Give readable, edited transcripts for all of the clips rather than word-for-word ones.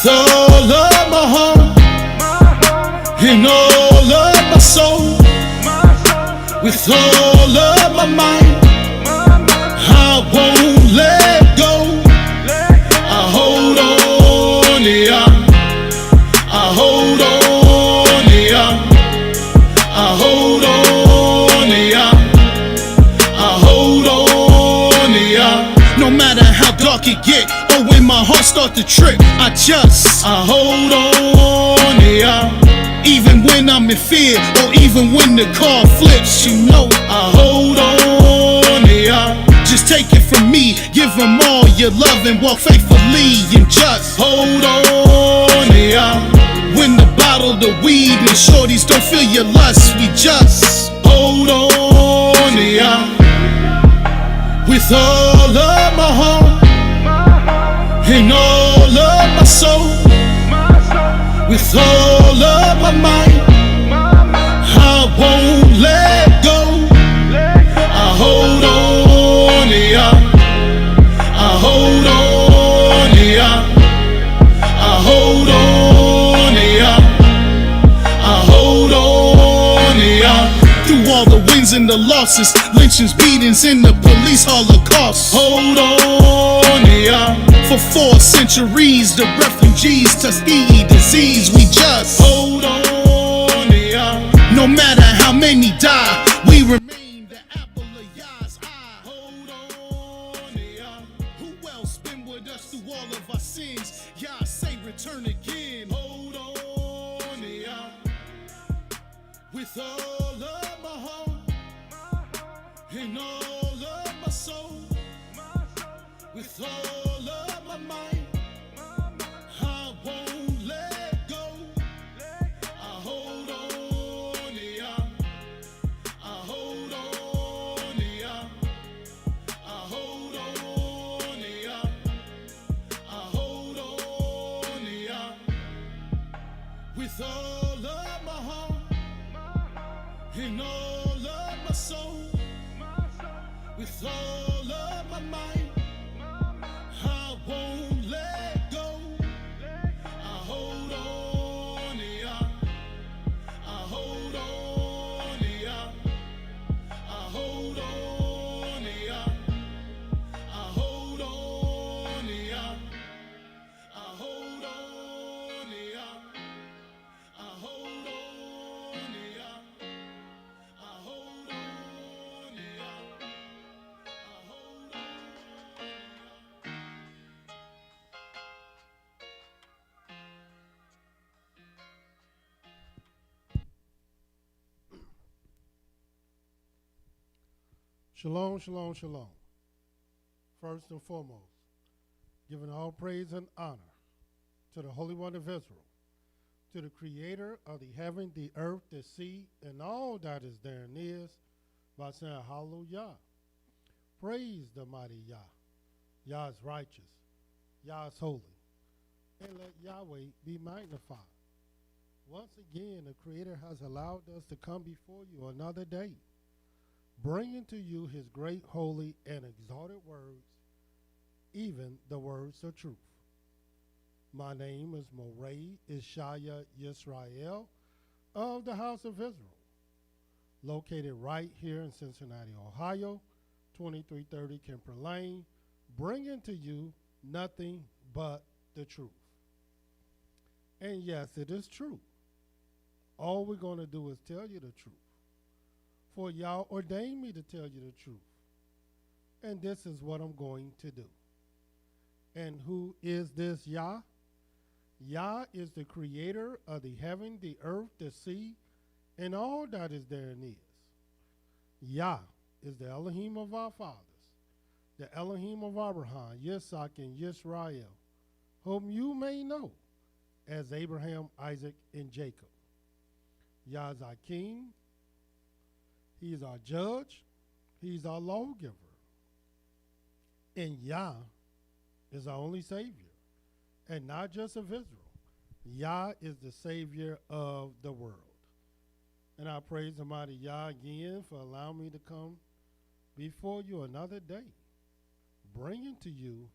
all of my heart and all of my soul, with all of my mind, I won't let go. I hold on, yeah. I hold on, yeah. I hold on, yeah. I hold on, yeah. No matter how dark it get, or when my heart start to trip, I hold on, yeah. Even when I'm in fear, or even when the car flips, you know I hold on, yeah. Just take it from me, give them all your love and walk faithfully, and just hold on, yeah. When the bottle, the weed, and shorties don't feel your lust, we just hold on, yeah. With all of my heart and all of my soul, with all of my mind, I won't let go. I hold on, yeah. I hold on, yeah. I hold on, yeah. I hold on, yeah. Through all the wins and the losses, lynchings, beatings, and the police holocaust, hold on, yeah. For 4 centuries, the refugees, Tuskegee disease, we just hold on, yeah. No matter how many die, we remain the apple of Yah's eye. Hold on, yeah. Who else been with us through all of our sins? Yah say return again. Hold on, yeah. With all of my heart and all of my soul, with all of my mind, I won't let go. I hold on, yeah. I hold on, yeah. I hold on, yeah. I hold on, yeah. With all of my heart and all of my soul, with all of my mind, I won't let go. I hold on, yeah. I hold on, yeah. I hold on, yeah. I hold on, yeah. I hold on, yeah. I hold on, yeah. I hold on, yeah. I hold on. Shalom, shalom, shalom. First and foremost, giving all praise and honor to the Holy One of Israel, to the Creator of the heaven, the earth, the sea, and all that is therein is, by saying HaleluYAH. Praise the mighty Yah. Yah is righteous. Yah is holy. And let Yahweh be magnified. Once again, the Creator has allowed us to come before you another day, bringing to you his great, holy, and exalted words, even the words of truth. My name is Mowreh, IshiYAH, YisraEL, of the house of Israel, located right here in Cincinnati, Ohio, 2330 Kemper Lane, bringing to you nothing but the truth. And yes, it is true. All we're going to do is tell you the truth. For Yah ordained me to tell you the truth. And this is what I'm going to do. And who is this Yah? Yah is the creator of the heaven, the earth, the sea, and all that is therein is. Yah is the Elohim of our fathers, the Elohim of Abraham, Issac, and YisraEL, whom you may know as Abraham, Isaac, and Jacob. Yah is our king. He is our judge. He's our lawgiver. And Yah is our only Savior. And not just of Israel. Yah is the Savior of the world. And I praise the mighty Yah again for allowing me to come before you another day, bringing to you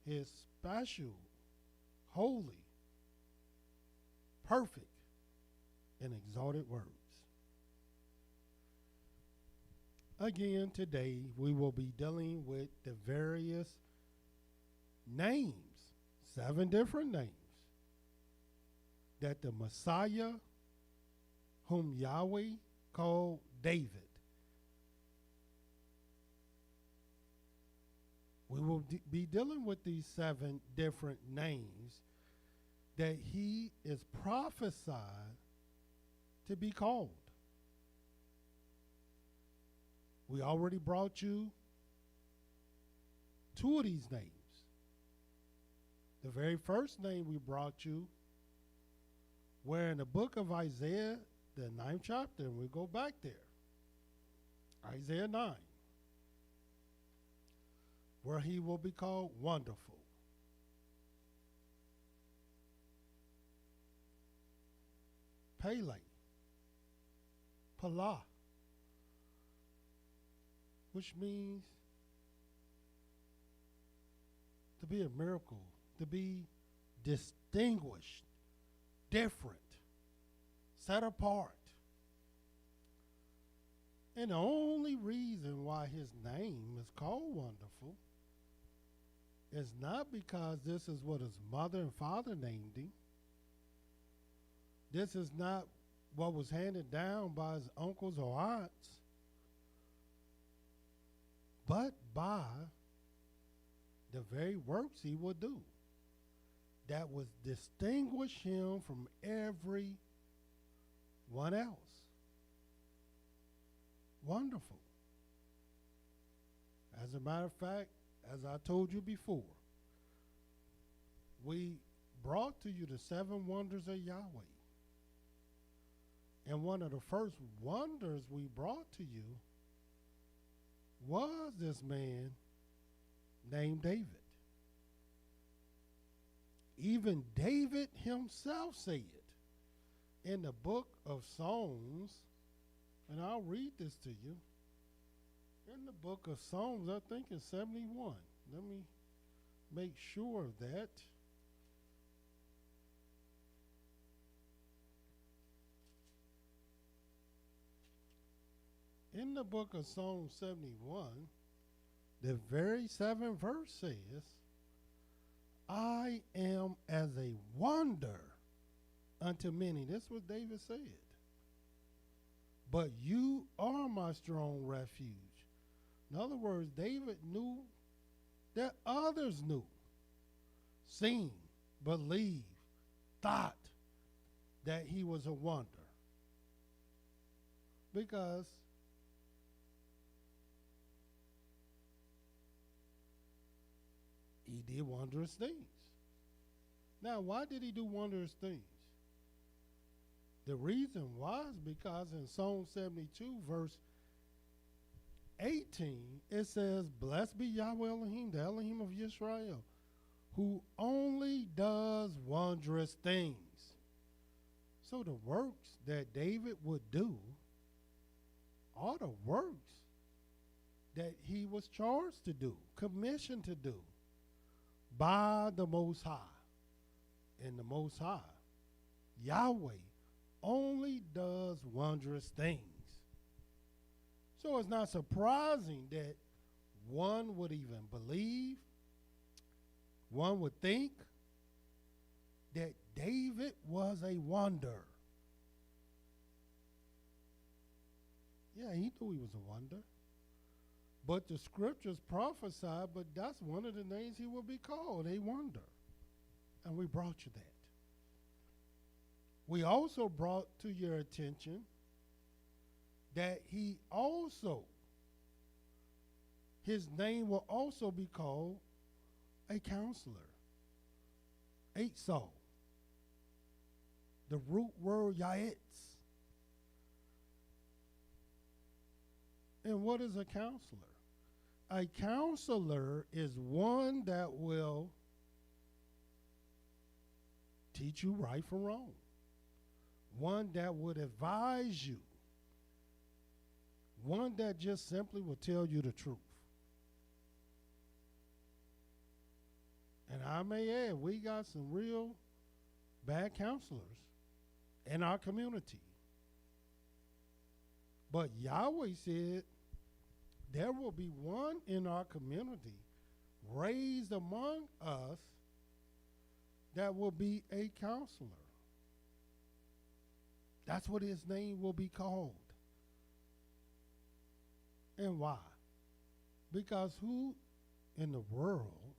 his special holy, perfect, and exalted words. Again, today we will be dealing with the various names, 7 different names, that the Messiah, whom Yahweh called David. We will be dealing with these 7 different names that he is prophesied to be called. We already brought you 2 of these names. The very first name we brought you, where in the book of Isaiah, the 9th chapter, and we'll go back there, Isaiah 9, where he will be called Wonderful, Pele, Pala, which means to be a miracle, to be distinguished, different, set apart. And the only reason why his name is called Wonderful is not because this is what his mother and father named him. This is not what was handed down by his uncles or aunts, but by the very works he would do that would distinguish him from everyone else. Wonderful. As a matter of fact, as I told you before, we brought to you the 7 wonders of Yahweh. And one of the first wonders we brought to you was this man named David. Even David himself said in the book of Psalms, and I'll read this to you. In the book of Psalms, I think it's 71. Let me make sure of that. In the book of Psalm 71, the very 7th verse says, I am as a wonder unto many. This is what David said. But you are my strong refuge. In other words, David knew that others knew, seen, believed, thought that he was a wonder. Because he did wondrous things. Now, why did he do wondrous things? The reason was because in Psalm 72, verse 18, it says, Blessed be Yahweh Elohim, the Elohim of YisraEL, who only does wondrous things. So the works that David would do are the works that he was charged to do, commissioned to do by the Most High. And the Most High, Yahweh, only does wondrous things. So it's not surprising that one would even believe, one would think that David was a wonder. Yeah, he knew he was a wonder. But the scriptures prophesied, but that's one of the names he will be called, a wonder. And we brought you that. We also brought to your attention that he also, his name will also be called a counselor, Issac, the root word Yahweh. And what is a counselor? A counselor is one that will teach you right from wrong, one that would advise you, one that just simply will tell you the truth. And I may add, we got some real bad counselors in our community. But Yahweh said there will be one in our community raised among us that will be a counselor. That's what his name will be called. And why? Because who in the world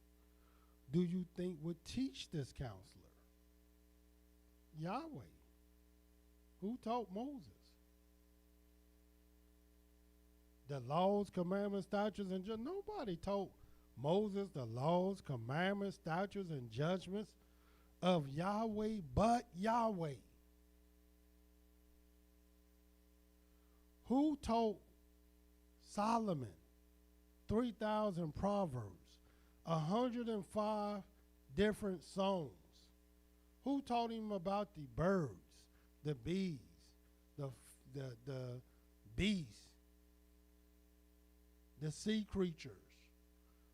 do you think would teach this counselor? Yahweh. Who taught Moses? The laws, commandments, statutes, and judgments. Nobody taught Moses the laws, commandments, statutes, and judgments of Yahweh but Yahweh. Who taught Solomon 3,000 proverbs, 105 different songs? Who taught him about the birds, the bees, the beasts, the sea creatures?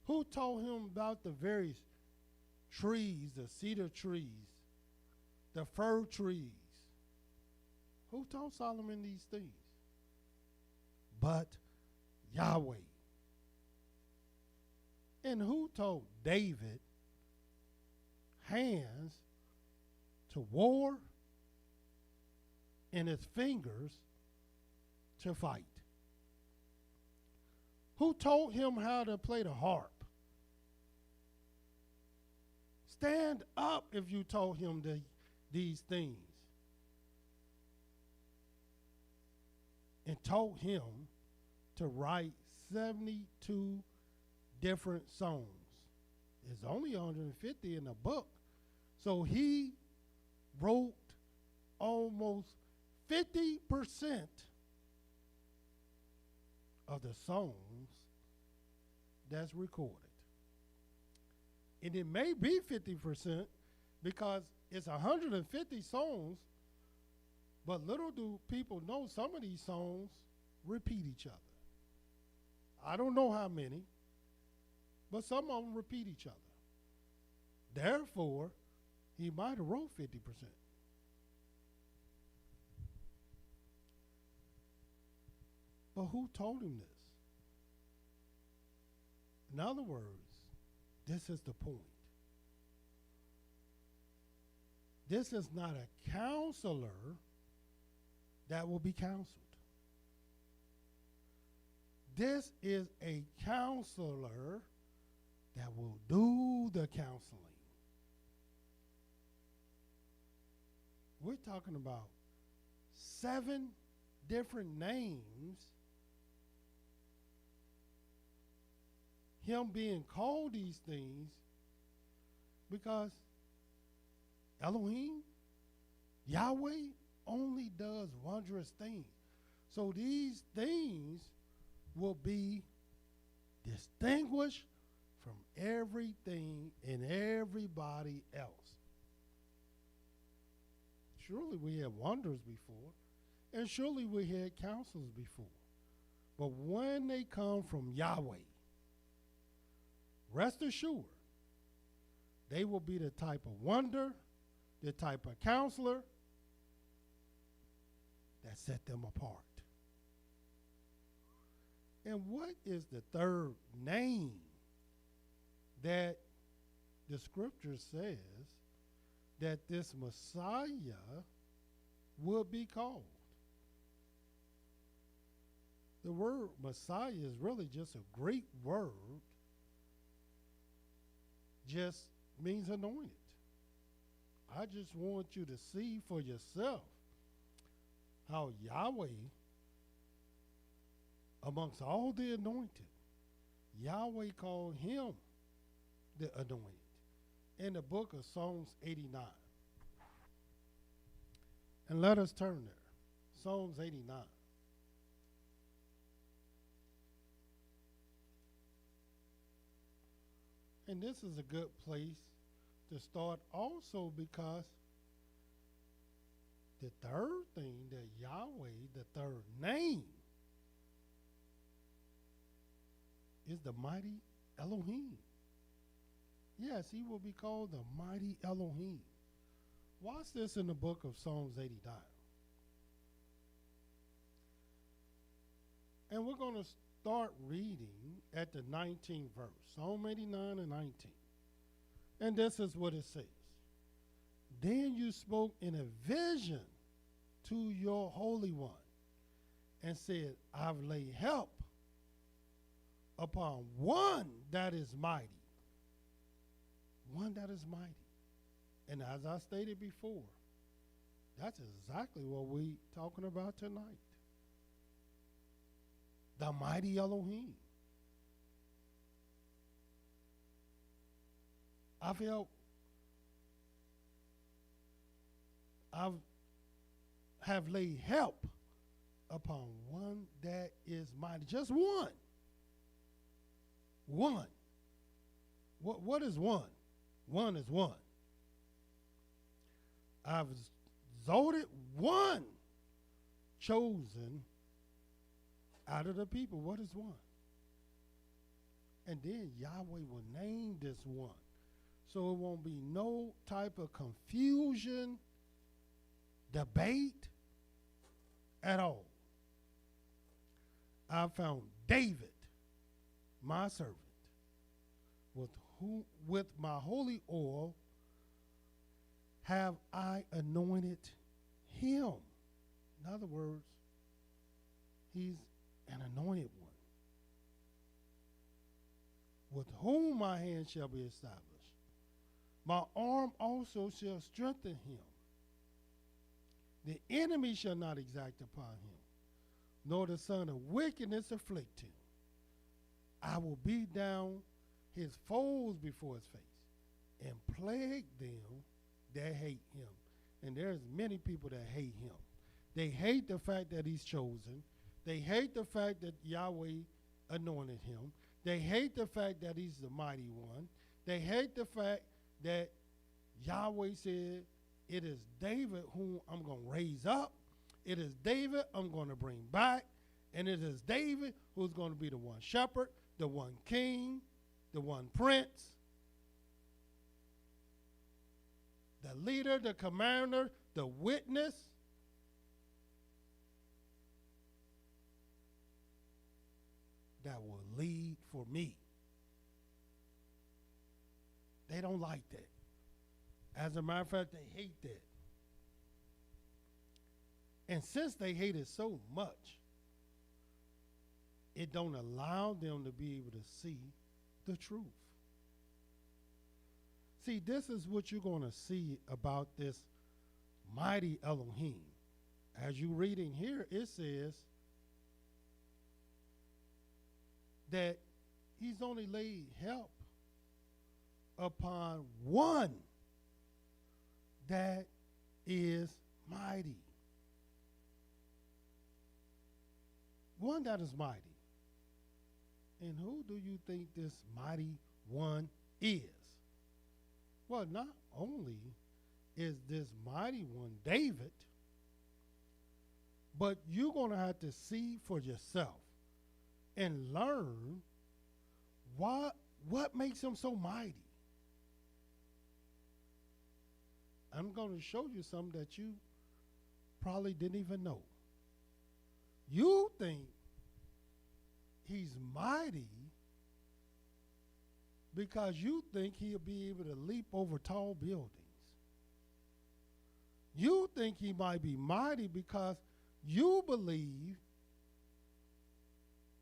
Who taught him about the various trees, the cedar trees, the fir trees? Who taught Solomon these things? But Yahweh. And who told David hands to war and his fingers to fight? Who told him how to play the harp? Stand up if you told him these things. And told him to write 72 different songs. There's only 150 in the book. So he wrote almost 50% of the songs that's recorded. And it may be 50% because it's 150 songs, but little do people know some of these songs repeat each other. I don't know how many, but some of them repeat each other. Therefore, he might have wrote 50%. But who told him this? In other words, this is the point. This is not a counselor that will be counseled. This is a counselor that will do the counseling. We're talking about 7 different names. Him being called these things because Elohim, Yahweh, only does wondrous things. So these things will be distinguished from everything and everybody else. Surely we had wonders before, and surely we had counselors before. But when they come from Yahweh, rest assured, they will be the type of wonder, the type of counselor that set them apart. And what is the third name that the scripture says that this Messiah will be called? The word Messiah is really just a Greek word, just means anointed. I just want you to see for yourself how Yahweh, amongst all the anointed, Yahweh called him the anointed in the book of Psalms 89. And let us turn there. Psalms 89. And this is a good place to start also because the third thing that Yahweh, the third name, is the mighty Elohim. Yes, he will be called the mighty Elohim. Watch this in the book of Psalms 89. And we're going to start reading at the 19th verse, Psalm 89 and 19. And this is what it says. Then you spoke in a vision to your Holy One and said, I've laid help upon one that is mighty. One that is mighty. And as I stated before, that's exactly what we're talking about tonight. The mighty Elohim. I have laid help upon one that is mighty. Just one. One. What is one? One is one. I've exalted one chosen out of the people. What is one? And then Yahweh will name this one. So it won't be no type of confusion, debate at all. I found David, my servant, with my holy oil have I anointed him. In other words, he's an anointed one, with whom my hand shall be established. My arm also shall strengthen him. The enemy shall not exact upon him, nor the son of wickedness afflict him. I will beat down his foes before his face and plague them that hate him. And there's many people that hate him. They hate the fact that he's chosen. They hate the fact that Yahweh anointed him. They hate the fact that he's the mighty one. They hate the fact that Yahweh said, it is David whom I'm going to raise up. It is David I'm going to bring back. And it is David who's going to be the one shepherd, the one king, the one prince, the leader, the commander, the witness. That will lead for me. They don't like that. As a matter of fact, they hate that. And since they hate it so much, it don't allow them to be able to see the truth. See, this is what you're going to see about this mighty Elohim. As you're reading here, it says that he's only laid help upon one that is mighty. One that is mighty. And who do you think this mighty one is? Well, not only is this mighty one David, but you're going to have to see for yourself and learn what makes him so mighty. I'm going to show you something that you probably didn't even know. You think he's mighty because you think he'll be able to leap over tall buildings. You think he might be mighty because you believe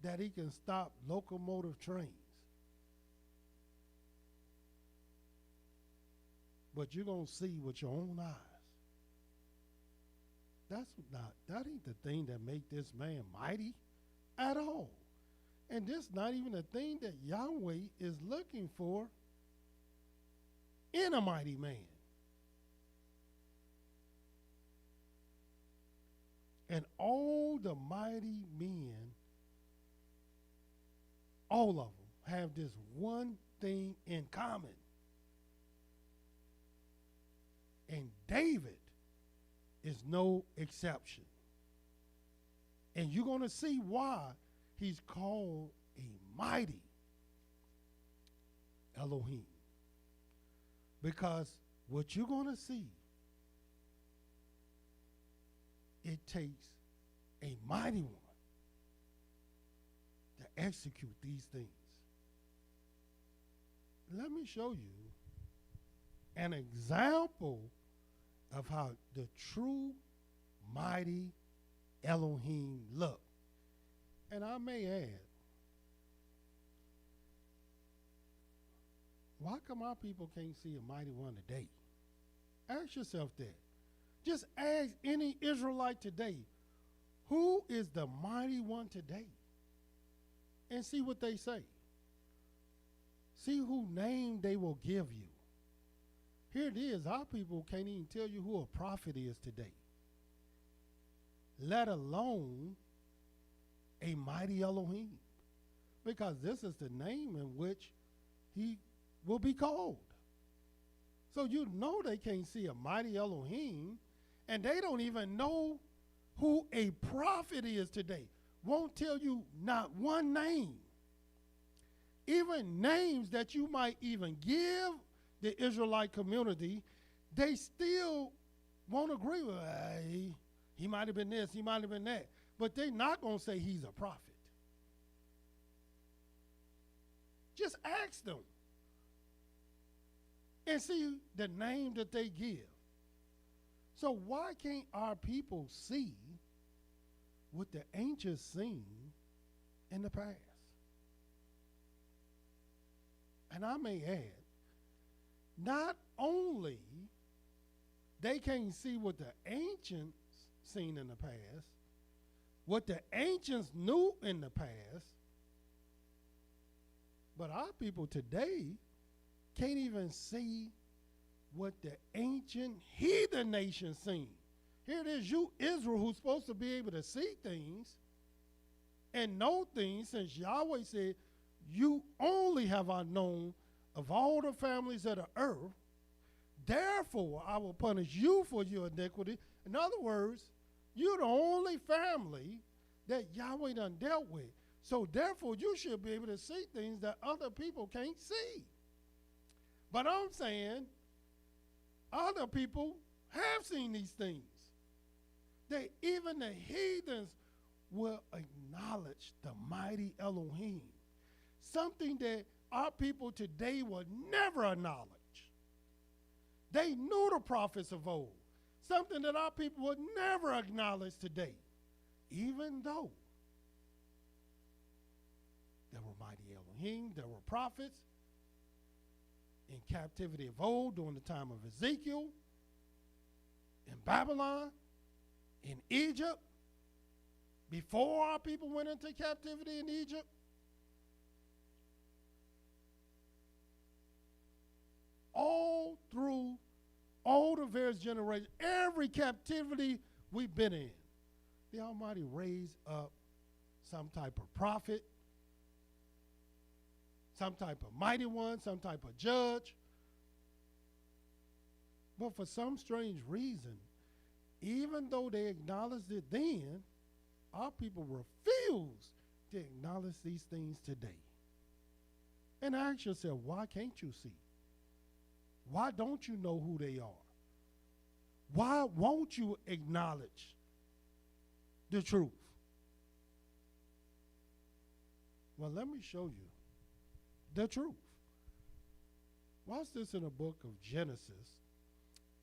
that he can stop locomotive trains. But you're going to see with your own eyes. That ain't the thing that make this man mighty at all. And this not even the thing that Yahweh is looking for in a mighty man. And all the mighty men, all of them, have this one thing in common. And David is no exception. And you're going to see why he's called a mighty Elohim. Because what you're going to see, it takes a mighty one to execute these things. Let me show you an example of how the true mighty Elohim look. And I may add, why come our people can't see a mighty one today? Ask yourself that. Just ask any Israelite today, who is the mighty one today? And see what they say. See who name they will give you. Here it is, our people can't even tell you who a prophet is today, let alone a mighty Elohim. Because this is the name in which he will be called. So you know they can't see a mighty Elohim, and they don't even know who a prophet is today. Won't tell you not one name. Even names that you might even give the Israelite community, they still won't agree with. He might have been this, he might have been that. But they're not going to say he's a prophet. Just ask them and see the name that they give. So why can't our people see what the ancients seen in the past? And I may add, not only they can't see what the ancients seen in the past, what the ancients knew in the past, but our people today can't even see what the ancient heathen nations seen. Here it is, you Israel, who's supposed to be able to see things and know things, since Yahweh said, you only have I known of all the families of the earth, therefore I will punish you for your iniquity. In other words, you're the only family that Yahweh done dealt with. So therefore you should be able to see things that other people can't see. But I'm saying other people have seen these things. That even the heathens will acknowledge the mighty Elohim. Something that our people today will never acknowledge. They knew the prophets of old. Something that our people would never acknowledge today. Even though there were mighty Elohim, there were prophets in captivity of old during the time of Ezekiel, in Babylon, in Egypt, before our people went into captivity in Egypt. All through all the various generations, every captivity we've been in, the Almighty raised up some type of prophet, some type of mighty one, some type of judge. But for some strange reason, even though they acknowledged it then, our people refuse to acknowledge these things today. And ask yourself, why can't you see? Why don't you know who they are? Why won't you acknowledge the truth? Well, let me show you the truth. Watch this in the book of Genesis,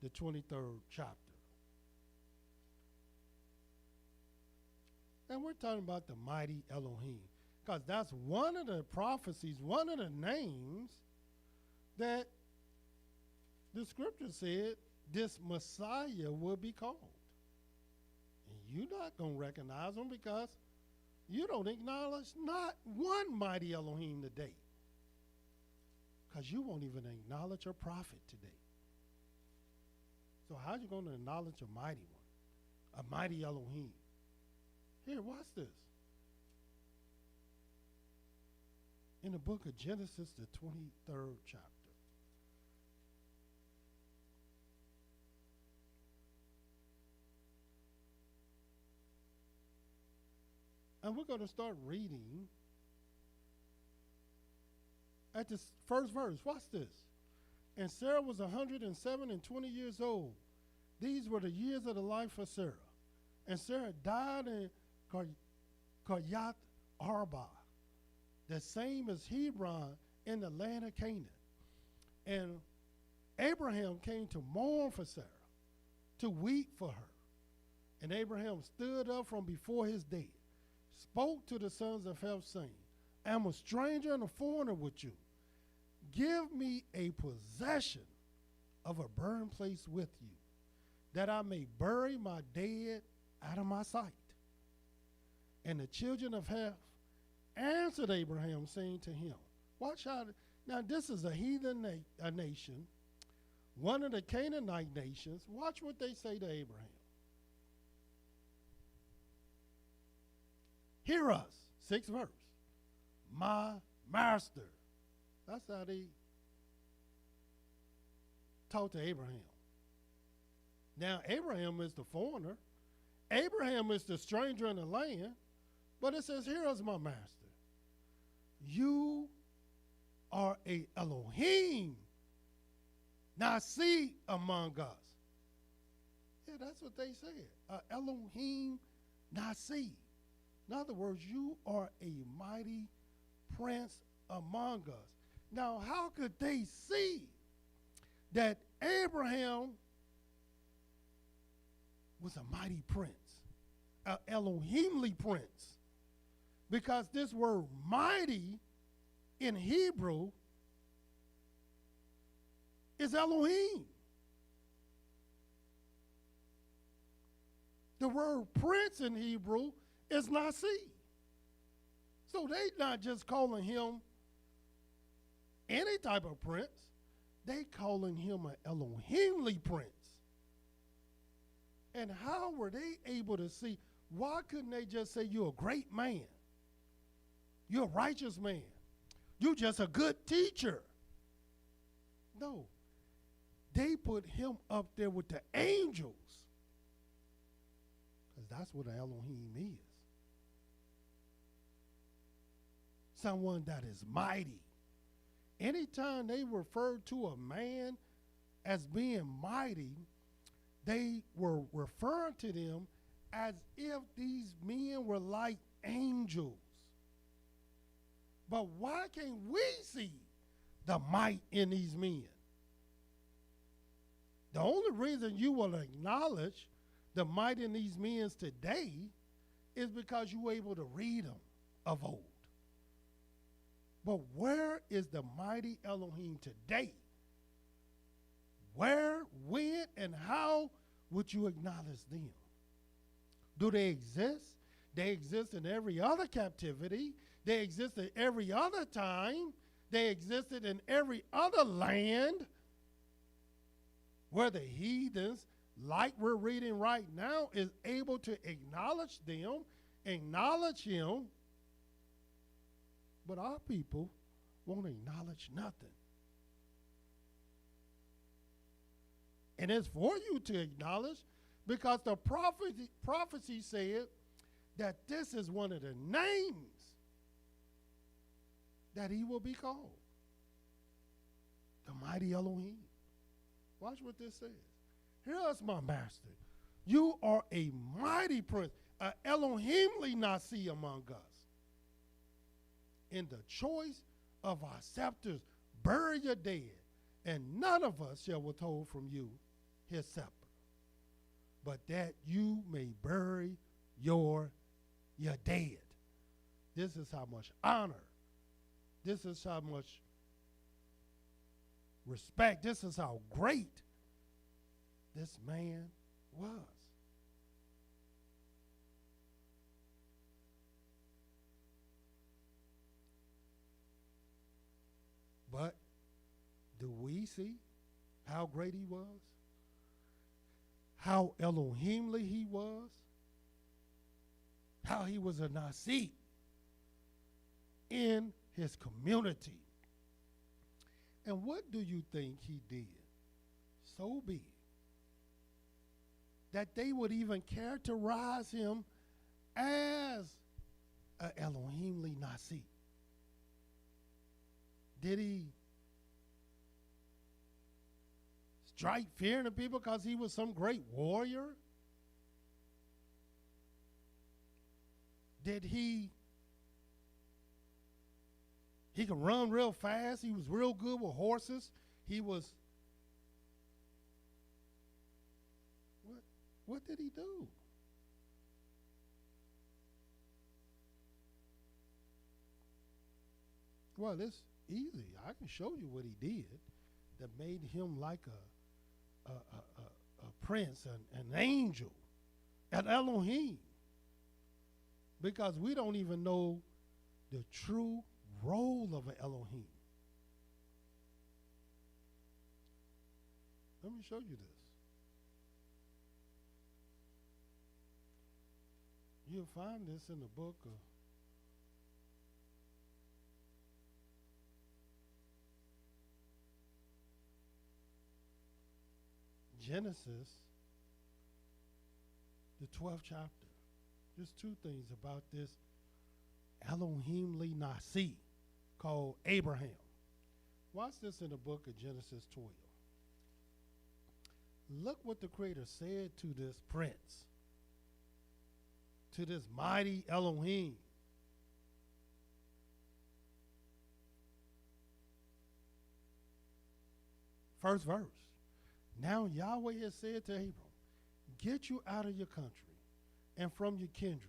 the 23rd chapter. And we're talking about the mighty Elohim, because that's one of the prophecies, one of the names that the scripture said this Messiah will be called. And you're not going to recognize him because you don't acknowledge not one mighty Elohim today. Because you won't even acknowledge a prophet today. So how are you going to acknowledge a mighty one, a mighty Elohim? Here, watch this. In the book of Genesis, the 23rd chapter. And we're going to start reading at this first verse. Watch this. And Sarah was 107 and 20 years old. These were the years of the life of Sarah. And Sarah died in Kiryat Arba, the same as Hebron in the land of Canaan. And Abraham came to mourn for Sarah, to weep for her. And Abraham stood up from before his dead, spoke to the sons of Heth, saying, I am a stranger and a foreigner with you. Give me a possession of a burned place with you, that I may bury my dead out of my sight. And the children of Heth answered Abraham, saying to him, watch out. Now this is a heathen nation, one of the Canaanite nations. Watch what they say to Abraham. Hear us, 6th verse. My master. That's how they talk to Abraham. Now, Abraham is the foreigner. Abraham is the stranger in the land. But it says, here is my master. You are a Elohim, Nasi among us. Yeah, that's what they said. Elohim Nasi. In other words, you are a mighty prince among us. Now, how could they see that Abraham was a mighty prince, an Elohimly prince? Because this word mighty in Hebrew is Elohim. The word prince in Hebrew is Nasi. So they not just calling him any type of prince. They calling him an Elohimly prince. And how were they able to see? Why couldn't they just say you're a great man? You're a righteous man. You're just a good teacher. No. They put him up there with the angels. Because that's what an Elohim is. Someone that is mighty. Anytime they refer to a man as being mighty, they were referring to them as if these men were like angels. But why can't we see the might in these men? The only reason you will acknowledge the might in these men today is because you were able to read them of old. But where is the mighty Elohim today? Where, when, and how would you acknowledge them? Do they exist? They exist in every other captivity. They exist in every other time. They existed in every other land where the heathens, like we're reading right now, is able to acknowledge them, acknowledge him. But our people won't acknowledge nothing. And it's for you to acknowledge, because the prophecy said that this is one of the names that he will be called. The mighty Elohim. Watch what this says. Here is my master. You are a mighty prince, an Elohimly Nasi among us. In the choice of our scepters, bury your dead, and none of us shall withhold from you his scepter, but that you may bury your dead. This is how much honor, this is how much respect, this is how great this man was. But do we see how great he was? How Elohimly he was? How he was a Nasi in his community. And what do you think he did so big that they would even characterize him as an Elohimly Nasi? Did he strike fear into people because he was some great warrior? Did he could run real fast? He was real good with horses. He was, what did he do? Well, it's easy. I can show you what he did that made him like a prince, an angel, an Elohim. Because we don't even know the true role of an Elohim. Let me show you this. You'll find this in the book of Genesis, the 12th chapter. Just two things about this Elohim Li Nasi called Abraham. Watch this in the book of Genesis 12. Look what the Creator said to this prince, to this mighty Elohim. First verse. Now Yahweh has said to Abram, get you out of your country and from your kindred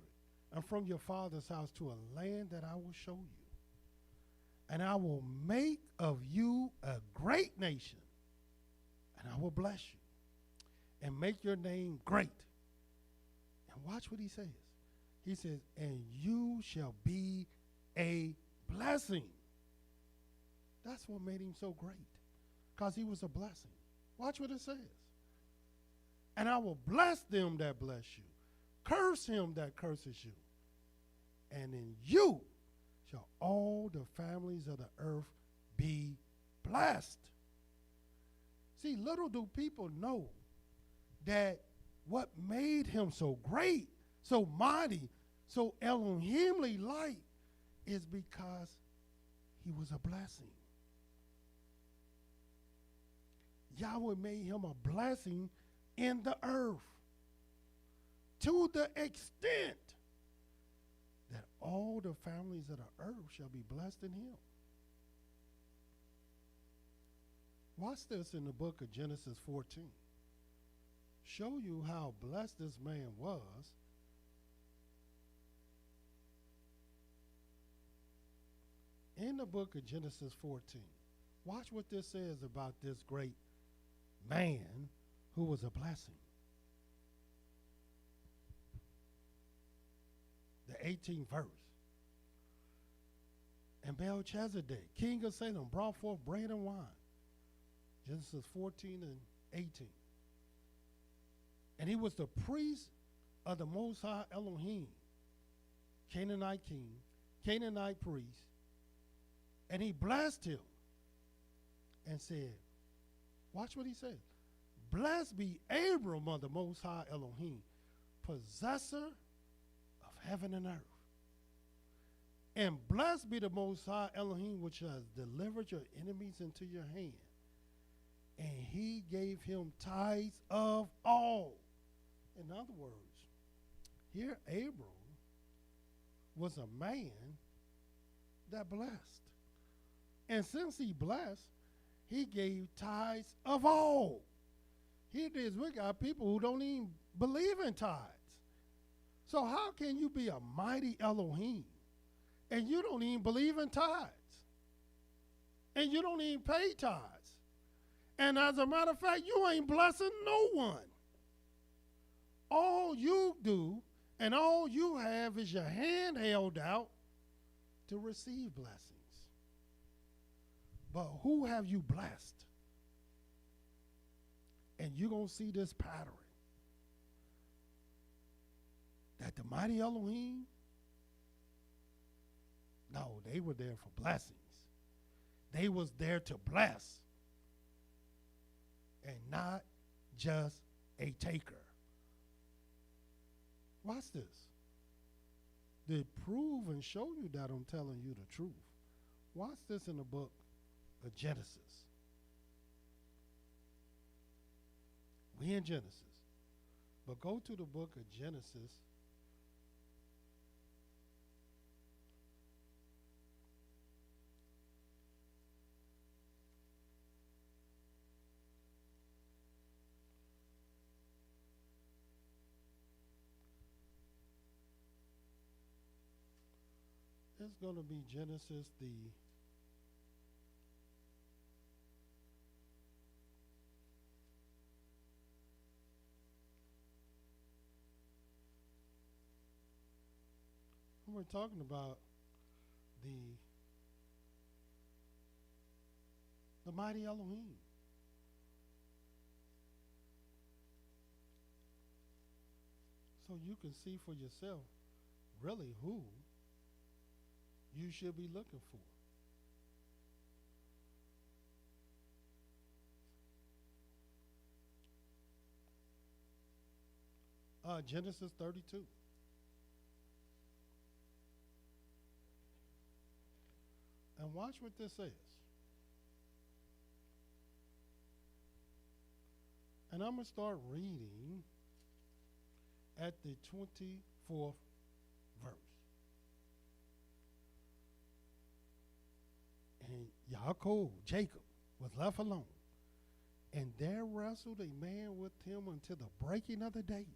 and from your father's house to a land that I will show you. And I will make of you a great nation, and I will bless you and make your name great. And watch what he says. He says, and you shall be a blessing. That's what made him so great, because he was a blessing. Watch what it says. And I will bless them that bless you, curse him that curses you, and in you shall all the families of the earth be blessed. See, little do people know that what made him so great, so mighty, so Elohimly light is because he was a blessing. Yahweh made him a blessing in the earth to the extent that all the families of the earth shall be blessed in him. Watch this in the book of Genesis 14. Show you how blessed this man was. In the book of Genesis 14, watch what this says about this great man who was a blessing. The 18th verse. And Belshazzar, king of Salem, brought forth bread and wine. Genesis 14 and 18. And he was the priest of the Most High Elohim, Canaanite king, Canaanite priest. And he blessed him and said, watch what he said. Blessed be Abram of the Most High Elohim, possessor of heaven and earth. And blessed be the Most High Elohim, which has delivered your enemies into your hand. And he gave him tithes of all. In other words, here Abram was a man that blessed. And since he blessed, he gave tithes of all. Here it is, we got people who don't even believe in tithes. So how can you be a mighty Elohim and you don't even believe in tithes? And you don't even pay tithes? And as a matter of fact, you ain't blessing no one. All you do and all you have is your hand held out to receive blessings. But who have you blessed? And you're going to see this pattern. That the mighty Elohim, no, they were there for blessings. They was there to bless and not just a taker. Watch this. To prove and show you that I'm telling you the truth, watch this in the book of Genesis. We in Genesis. But go to the book of Genesis. It's going to be Genesis we're talking about the mighty Elohim. So you can see for yourself really who you should be looking for. Genesis 32. And watch what this says. And I'm going to start reading at the 24th verse. And Yaakov, Jacob, was left alone. And there wrestled a man with him until the breaking of the day.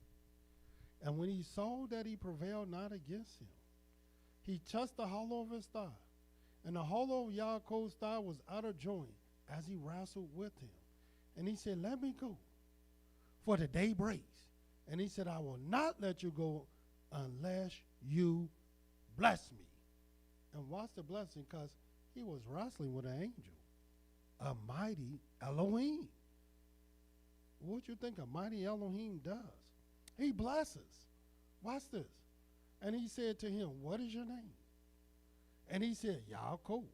And when he saw that he prevailed not against him, he touched the hollow of his thigh. And the hollow of Yaakov's thigh was out of joint as he wrestled with him. And he said, let me go, for the day breaks. And he said, I will not let you go unless you bless me. And watch the blessing, because he was wrestling with an angel, a mighty Elohim. What you think a mighty Elohim does? He blesses. Watch this. And he said to him, what is your name? And he said, Yaakov.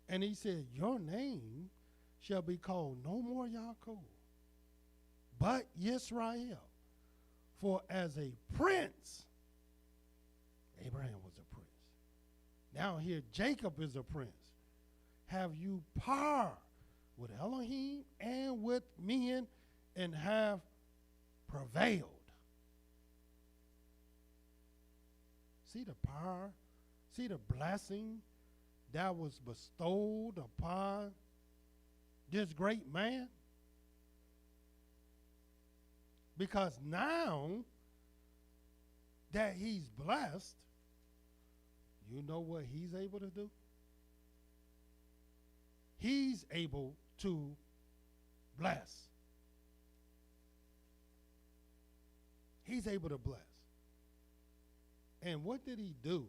And he said, your name shall be called no more Yaakov, but YisraEL. For as a prince, Abraham was a prince. Now here Jacob is a prince. Have you power with Elohim and with men, and have prevailed. See the power, see the blessing that was bestowed upon this great man? Because now that he's blessed, you know what he's able to do? He's able to bless. He's able to bless. And what did he do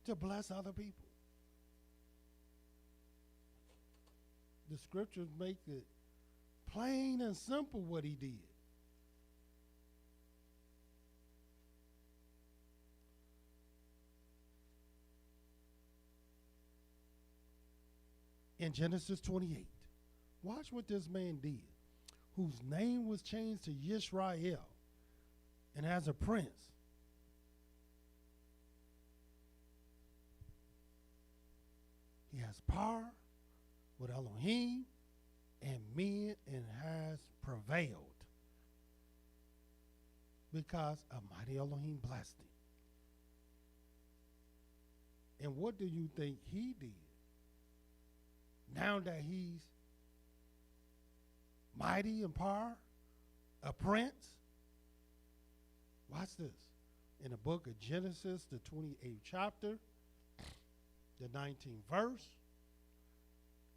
to bless other people? The scriptures make it plain and simple what he did. In Genesis 28, watch what this man did, whose name was changed to YisraEL, and as a prince. He has power with Elohim and men, and has prevailed because a mighty Elohim blessed him. And what do you think he did? Now that he's mighty in power, a prince, watch this. In the book of Genesis, the 28th chapter, the 19th verse,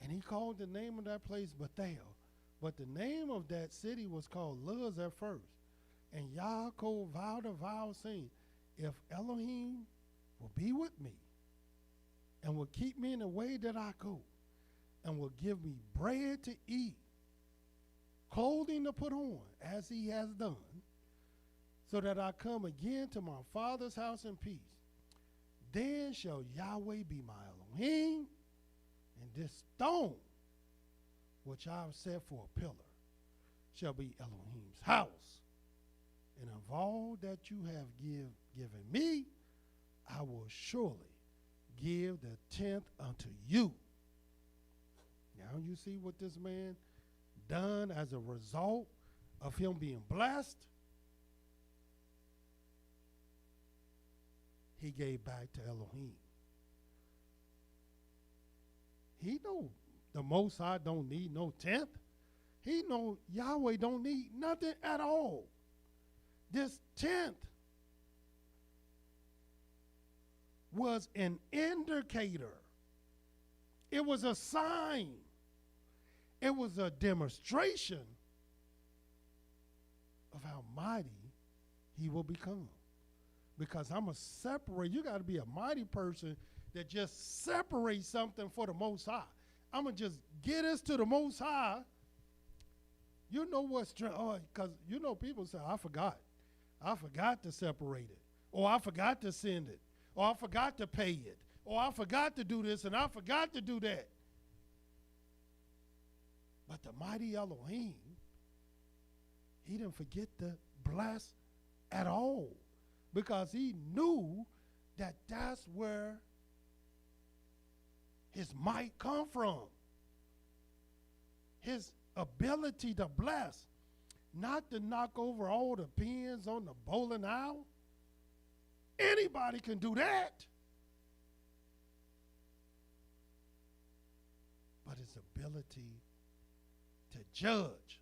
and he called the name of that place Bethel. But the name of that city was called Luz at first. And Yaakov vowed a vow, saying, if Elohim will be with me and will keep me in the way that I go, and will give me bread to eat, clothing to put on, as he has done, so that I come again to my father's house in peace, then shall Yahweh be my Elohim, and this stone, which I have set for a pillar, shall be Elohim's house. And of all that you have given me, I will surely give the tenth unto you. Now you see what this man done as a result of him being blessed. He gave back to Elohim. He know the Most High don't need no tenth. He know Yahweh don't need nothing at all. This tenth was an indicator. It was a sign. It was a demonstration of how mighty he will become. Because I'm going to separate. You got to be a mighty person that just separates something for the Most High. I'm going to just get us to the Most High. You know what's true. Oh, because you know people say, I forgot. I forgot to separate it. Or I forgot to send it. Or I forgot to pay it. Or I forgot to do this and I forgot to do that. But the mighty Elohim, he didn't forget to bless at all. Because he knew that that's where his might come from. His ability to bless. Not to knock over all the pins on the bowling alley. Anybody can do that. But his ability to judge.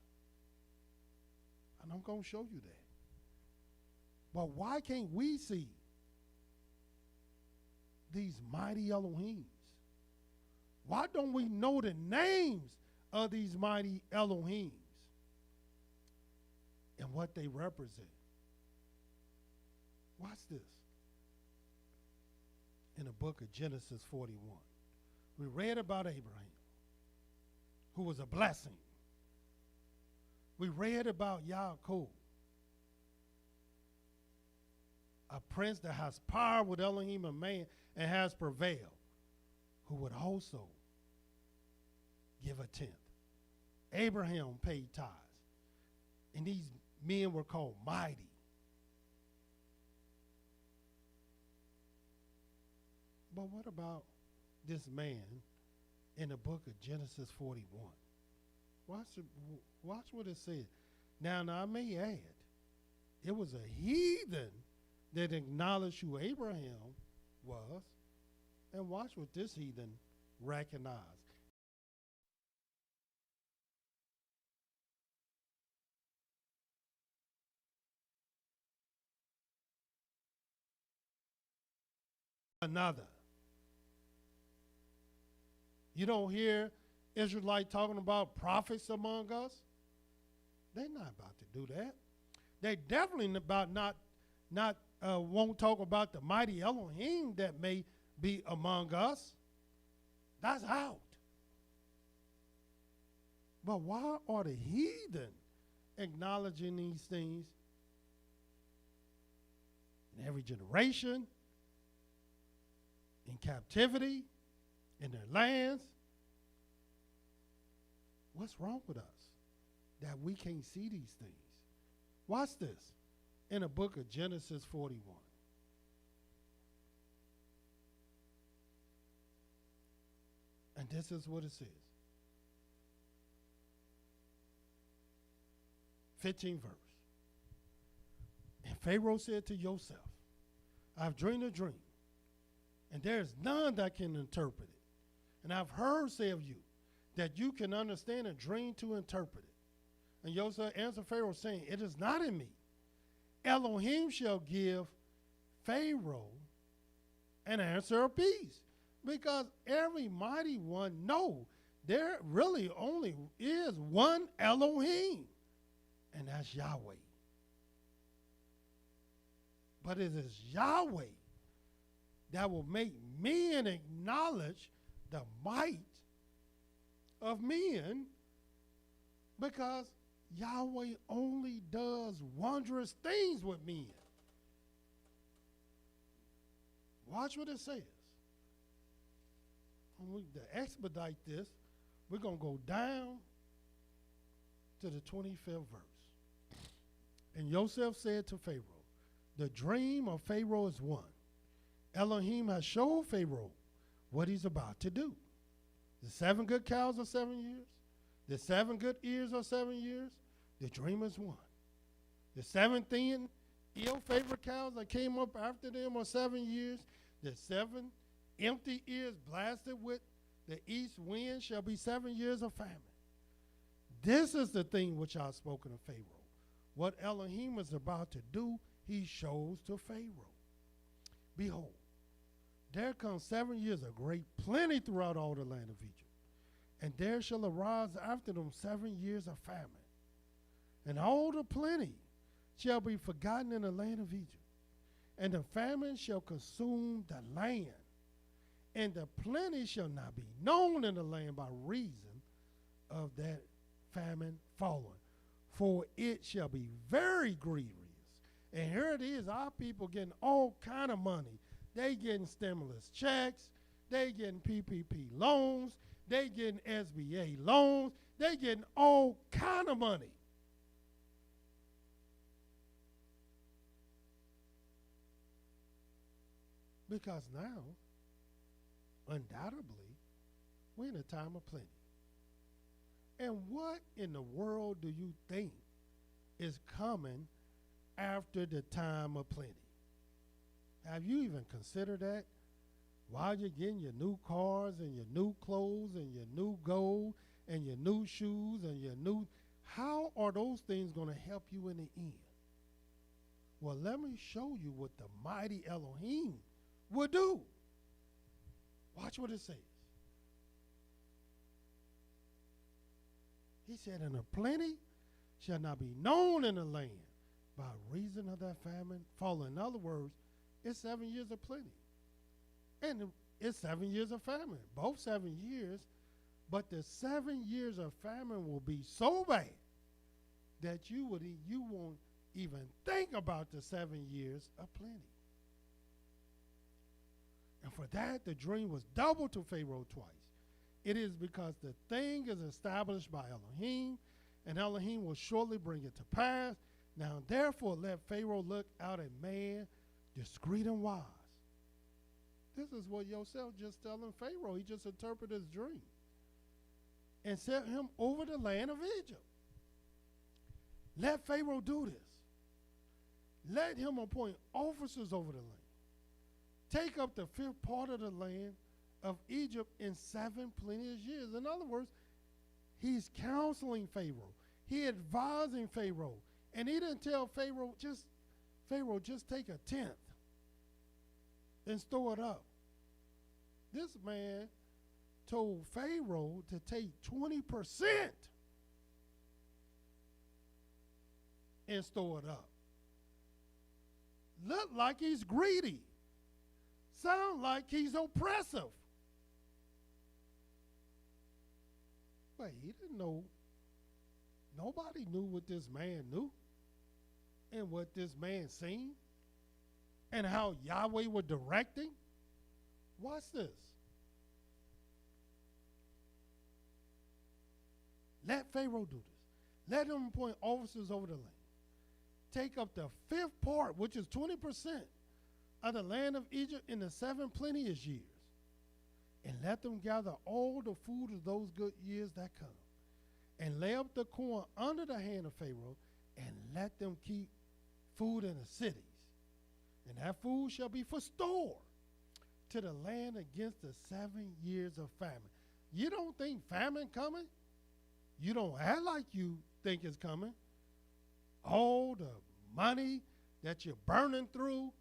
And I'm going to show you that. But why can't we see these mighty Elohims? Why don't we know the names of these mighty Elohims and what they represent? Watch this. In the book of Genesis 41, we read about Abraham, who was a blessing. We read about Yaakov, a prince that has power with Elohim and man and has prevailed, who would also give a tenth. Abraham paid tithes, and these men were called mighty. But what about this man in the book of Genesis 41? Watch what it says. Now I may add, it was a heathen that acknowledged who Abraham was, and watch what this heathen recognized. Another. You don't hear Israelites talking about prophets among us. They're not about to do that. They definitely about not won't talk about the mighty Elohim that may be among us. That's out. But why are the heathen acknowledging these things in every generation, in captivity, in their lands? What's wrong with us that we can't see these things? Watch this in the book of Genesis 41. And this is what it says. 15th verse. And Pharaoh said to Joseph, I've dreamed a dream, and there is none that can interpret it. And I've heard say of you that you can understand a dream to interpret it. And Joseph answered Pharaoh, saying, it is not in me. Elohim shall give Pharaoh an answer of peace. Because every mighty one know there really only is one Elohim, and that's Yahweh. But it is Yahweh that will make men acknowledge the might of men, because Yahweh only does wondrous things with men. Watch what it says. To expedite this, we're going to go down to the 25th verse. And Joseph said to Pharaoh, the dream of Pharaoh is one. Elohim has showed Pharaoh what he's about to do. The 7 good cows are 7 years. The 7 good ears are 7 years. The dream is 1. The 7 thin, ill-favored cows that came up after them are 7 years. The 7 empty ears blasted with the east wind shall be 7 years of famine. This is the thing which I have spoken of Pharaoh. What Elohim is about to do, he shows to Pharaoh. Behold, there come 7 years of great plenty throughout all the land of Egypt. And there shall arise after them 7 years of famine. And all the plenty shall be forgotten in the land of Egypt. And the famine shall consume the land. And the plenty shall not be known in the land by reason of that famine falling. For it shall be very grievous. And here it is, our people getting all kind of money. They getting stimulus checks. They getting PPP loans. They getting SBA loans. They getting all kind of money. Because now, undoubtedly, we're in a time of plenty. And what in the world do you think is coming after the time of plenty? Have you even considered that? While you're getting your new cars and your new clothes and your new gold and your new shoes and your new, how are those things going to help you in the end? Well, let me show you what the mighty Elohim will do. Watch what it says. He said, and the plenty shall not be known in the land by reason of that famine falling. In other words, it's 7 years of plenty. And it's 7 years of famine, both 7 years. But the 7 years of famine will be so bad that you won't even think about the 7 years of plenty. And for that, the dream was doubled to Pharaoh twice. It is because the thing is established by Elohim, and Elohim will shortly bring it to pass. Now, therefore, let Pharaoh look out a man discreet and wise. This is what Yosef just telling Pharaoh. He just interpreted his dream. And set him over the land of Egypt. Let Pharaoh do this. Let him appoint officers over the land. Take up the 5th part of the land of Egypt in 7 plenteous years. In other words, he's counseling Pharaoh. He advising Pharaoh. And he didn't tell Pharaoh, just take a 10th and store it up. This man told Pharaoh to take 20% and store it up. Look like he's greedy. Sound like he's oppressive. But he didn't know. Nobody knew what this man knew and what this man seen and how Yahweh was directing. Watch this. Let Pharaoh do this. Let him appoint officers over the land. Take up the 5th part, which is 20%, of the land of Egypt in the 7 plenteous years. And let them gather all the food of those good years that come. And lay up the corn under the hand of Pharaoh, and let them keep food in the cities. And that food shall be for store to the land against the 7 years of famine. You don't think famine coming? You don't act like you think it's coming. All the money that you're burning through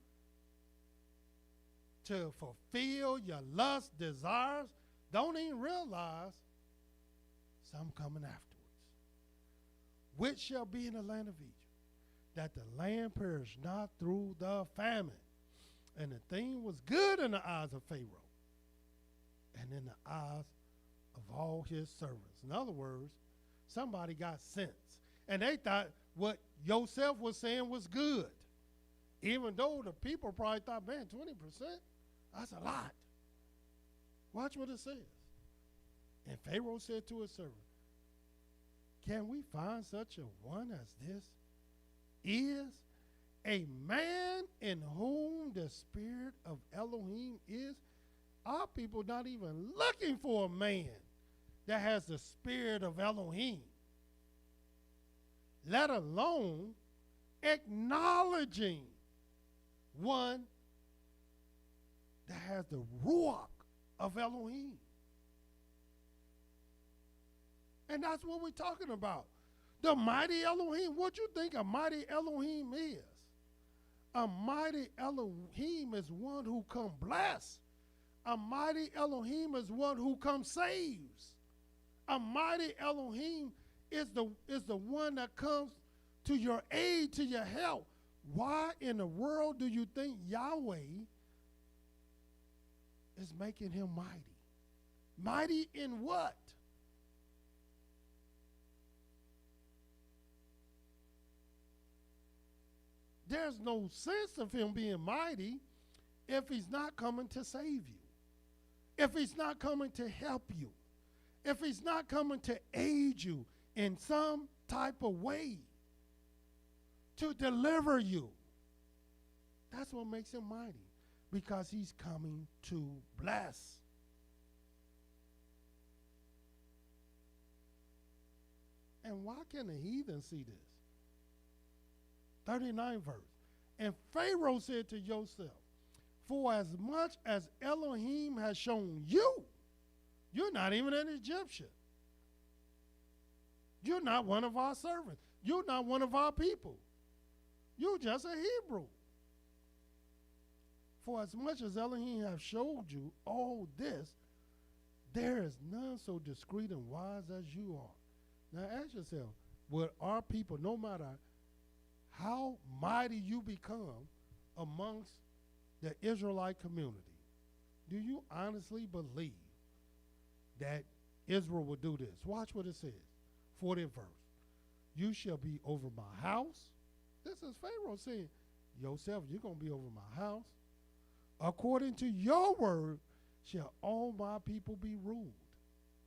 to fulfill your lust, desires, don't even realize some coming afterwards. Which shall be in the land of Egypt, that the land perish not through the famine. And the thing was good in the eyes of Pharaoh and in the eyes of all his servants. In other words, somebody got sense. And they thought what Yosef was saying was good. Even though the people probably thought, man, 20%? That's a lot. Watch what it says. And Pharaoh said to his servant, can we find such a one as this? Is a man in whom the spirit of Elohim is? Our people not even looking for a man that has the spirit of Elohim, let alone acknowledging one that has the ruach of Elohim. And that's what we're talking about. The mighty Elohim. What you think a mighty Elohim is? A mighty Elohim is one who come bless. A mighty Elohim is one who comes saves. A mighty Elohim is the one that comes to your aid, to your help. Why in the world do you think Yahweh is making him mighty? Mighty in what? There's no sense of him being mighty if he's not coming to save you, if he's not coming to help you, if he's not coming to aid you in some type of way, to deliver you. That's what makes him mighty, because he's coming to bless. And why can the heathen see this? 39th verse. And Pharaoh said to Joseph, for as much as Elohim has shown you, you're not even an Egyptian. You're not one of our servants. You're not one of our people. You're just a Hebrew. For as much as Elohim has showed you all this, there is none so discreet and wise as you are. Now ask yourself, would our people, no matter how mighty you become amongst the Israelite community, do you honestly believe that Israel will do this? Watch what it says. 40th verse. You shall be over my house. This is Pharaoh saying, yourself, you're going to be over my house. According to your word shall all my people be ruled.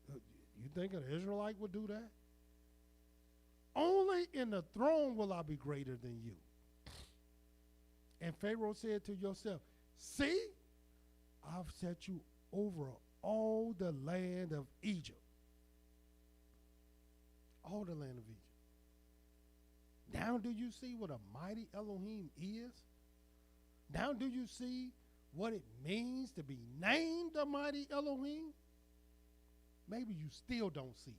You think an Israelite would do that? Only in the throne will I be greater than you. And Pharaoh said to Joseph, see, I've set you over all the land of Egypt. All the land of Egypt. Now do you see what a mighty Elohim is? Now do you see what it means to be named a mighty Elohim? Maybe you still don't see it.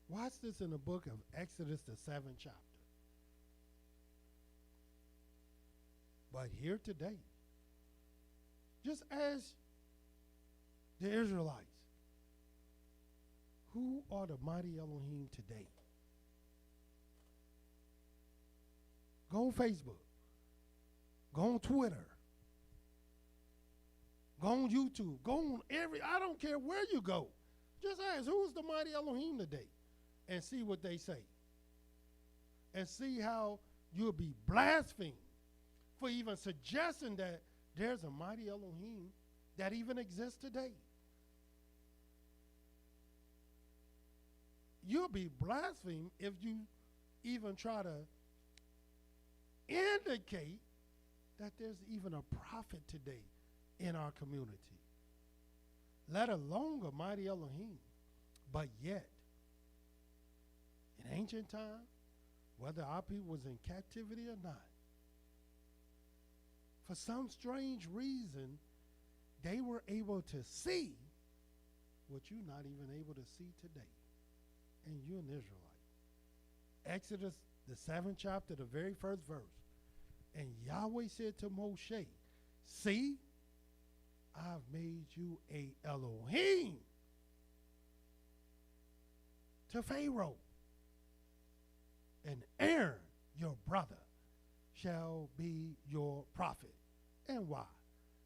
Watch this in the book of Exodus, the 7th chapter. But here today, just as the Israelites, who are the mighty Elohim today? Go on Facebook. Go on Twitter. Go on YouTube. Go on I don't care where you go. Just ask, who is the mighty Elohim today? And see what they say. And see how you'll be blasphemed for even suggesting that there's a mighty Elohim that even exists today. You'll be blasphemed if you even try to indicate that there's even a prophet today in our community, let alone a mighty Elohim. But yet, in ancient time, whether our people was in captivity or not, for some strange reason, they were able to see what you're not even able to see today. And you're an Israelite. Exodus, the 7th chapter, the very first verse. And Yahweh said to Moshe, see, I've made you a Elohim to Pharaoh. And Aaron, your brother, shall be your prophet. And why?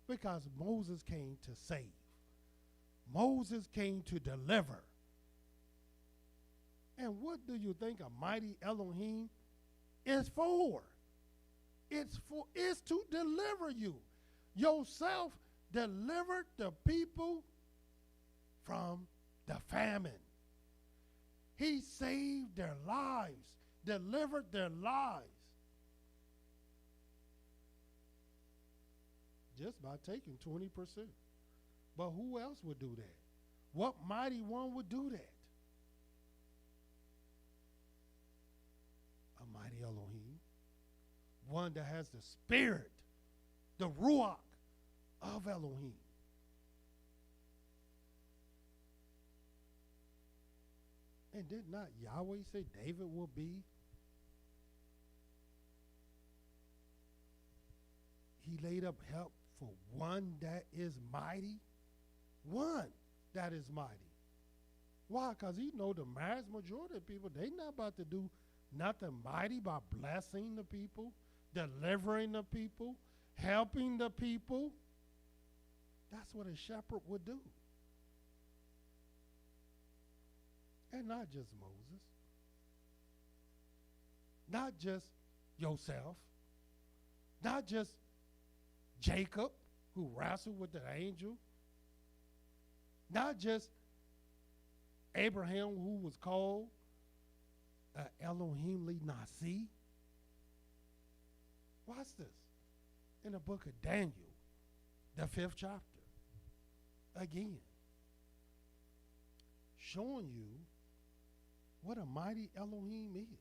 Because Moses came to save. Moses came to deliver. And what do you think a mighty Elohim is for? It's to deliver you. Yourself delivered the people from the famine. He saved their lives, delivered their lives, just by taking 20%. But who else would do that? What mighty one would do that? A mighty Elohim. One that has the spirit, the ruach of Elohim. And did not Yahweh say David will be? He laid up help for one that is mighty. One that is mighty. Why? Because he know the vast majority of people, they not about to do nothing mighty by blessing the people, delivering the people, helping the people. That's what a shepherd would do. And not just Moses. Not just Joseph. Not just Jacob, who wrestled with the angel. Not just Abraham, who was called Elohim li Nasi. Watch this. In the book of Daniel, the 5th chapter. Again. Showing you what a mighty Elohim is.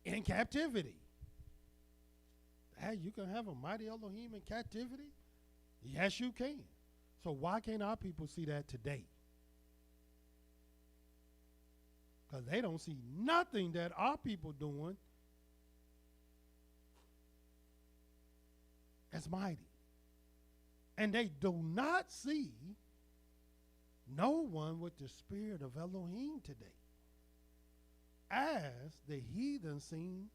In captivity. Hey, you can have a mighty Elohim in captivity? Yes, you can. So why can't our people see that today? Because they don't see nothing that our people doing as mighty. And they do not see no one with the spirit of Elohim today, as the heathen seen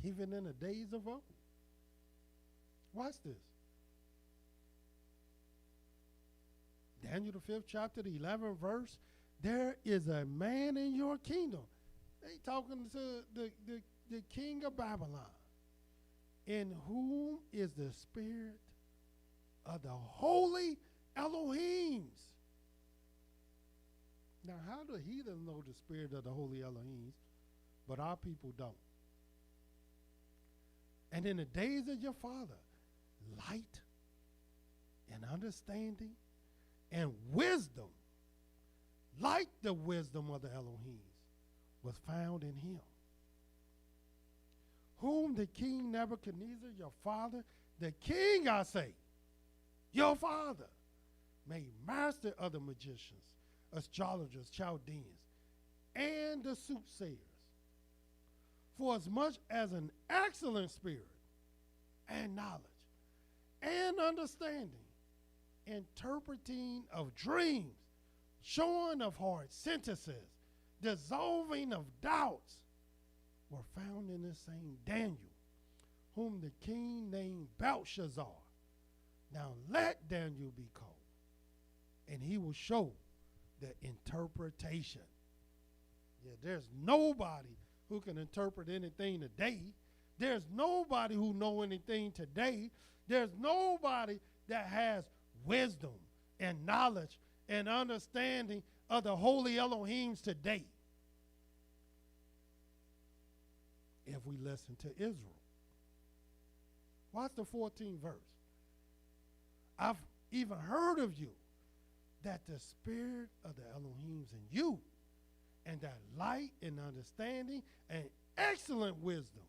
even in the days of old. Watch this. Daniel the 5th chapter, the 11th verse. There is a man in your kingdom. They talking to the king of Babylon, in whom is the spirit of the holy Elohims. Now, how do heathens know the spirit of the holy Elohims, but our people don't? And in the days of your father, light and understanding and wisdom, like the wisdom of the Elohims, was found in him, whom the king Nebuchadnezzar, your father, the king, I say, your father, made master of the magicians, astrologers, Chaldeans, and the soothsayers, for as much as an excellent spirit and knowledge and understanding, interpreting of dreams, showing of hard sentences, dissolving of doubts, were found in the same Daniel, whom the king named Belshazzar. Now let Daniel be called, and he will show the interpretation. Yeah, there's nobody who can interpret anything today. There's nobody who know anything today. There's nobody that has wisdom and knowledge and understanding of the holy Elohims today. If we listen to Israel. Watch the 14th verse. I've even heard of you, that the spirit of the Elohims in you, and that light and understanding and excellent wisdom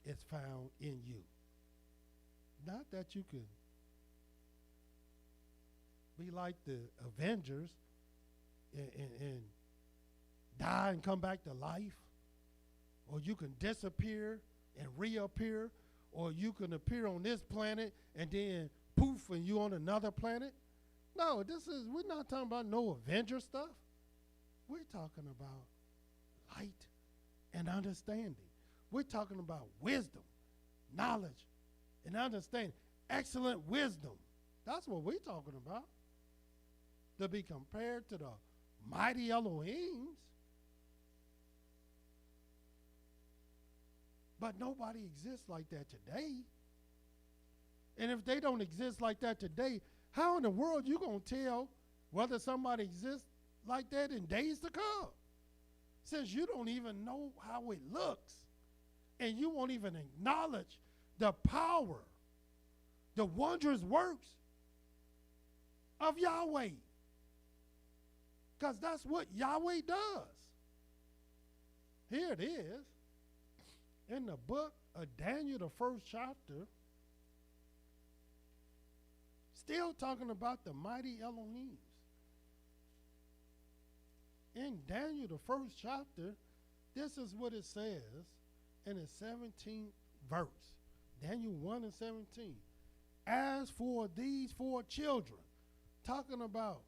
is found in you. Not that you can be like the Avengers and die and come back to life, or you can disappear and reappear, or you can appear on this planet and then poof and you on another planet. No, we're not talking about no Avenger stuff. We're talking about light and understanding. We're talking about wisdom, knowledge, and understanding. Excellent wisdom. That's what we're talking about. To be compared to the mighty Elohims. But nobody exists like that today. And if they don't exist like that today, how in the world you going to tell whether somebody exists like that in days to come? since you don't even know how it looks and you won't even acknowledge the power, the wondrous works of Yahweh. Because that's what Yahweh does. Here it is. In the book of Daniel, the first chapter, still talking about the mighty Elohim. In Daniel, the first chapter, this is what it says in the 17th verse. Daniel 1 and 17. As for these 4 children, talking about